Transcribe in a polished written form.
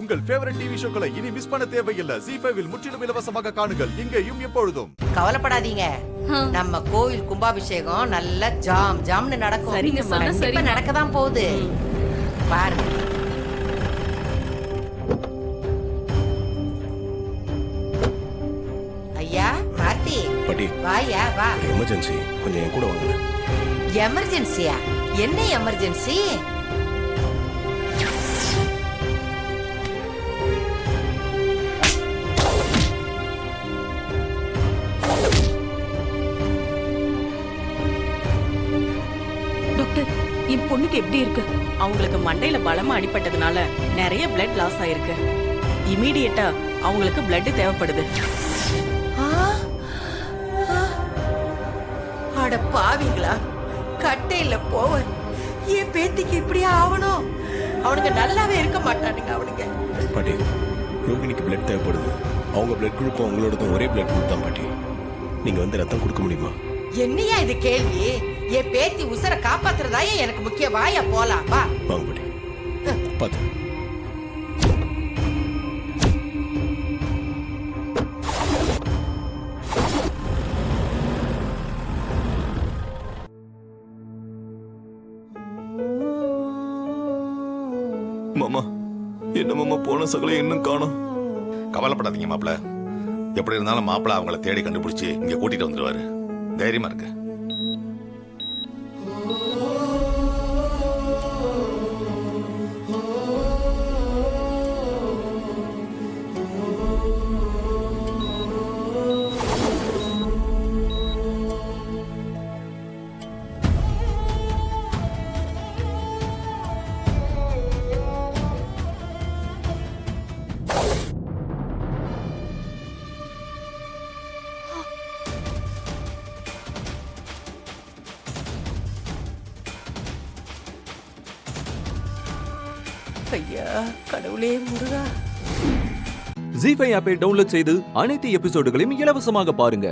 உங்கள் favourite TV ஷோக்களை இனி miss பண்ண தேவையில்லை. ZEE5 இல் முற்றிலும் இலவசமாக காணுங்கள். இங்கேயும் எப்பொழுதும். கவலைப்படாதீங்க, நம்ம கோவில் கும்பாபிஷேகம் நல்லா ஜாம் ஜாம்னு நடக்கும். கண்டிப்பா நடக்கதான் போகுது பாருங்க. ஐயா கார்த்தி, வாயா வா. எமர்ஜென்சி, கொஞ்சம் என் கூட வாங்க. எமர்ஜென்சியா? என்ன எமர்ஜென்சி? டாக்டர், என் பொண்ணுக்கு எப்படி இருக்கு? அவங்களுக்கு மண்டையில பலமா அடிபட்டதுனால நிறைய பிளட் லாஸ் ஆயிருக்கு. இமீடியட்டா அவங்களுக்கு பிளட் தேவைப்படுது. அட பாவிங்களா, கட்டையில போவ என் பேத்திக்கு இப்படி ஆகணும். அவனுக்கு நல்லாவே இருக்க மாட்டானுங்க அவனுங்க. பாட்டி, ரோகிணிக்கு பிளட் தேவைப்படுது. அவங்க பிளட் குரூப் அவங்களோட ஒரே பிளட் குரூப் தான் பாட்டி. நீங்க வந்து ரத்தம் கொடுக்க முடியுமா? என்னையா இது கேள்வி? என் பேத்தி உசர காப்பாத்துறதாயே எனக்கு முக்கிய. வாயா போலாம் வா. வாங்க பாட்டி. பாத்து. மாமா, என்ன மாமா போன சகலை இன்னும் காணோம். கவலைப்படாதீங்க மாப்பிள. எப்படி இருந்தாலும் மாப்பிள அவங்கள தேடி கண்டுபிடிச்சு இங்க கூட்டிட்டு வந்துருவாரு. தைரியமா இருக்கு. ஐயா கடவுளே முருகா. ZEE5 ஆப்பை டவுன்லோட் செய்து அனைத்து எபிசோடுகளையும் இலவசமாக பாருங்க.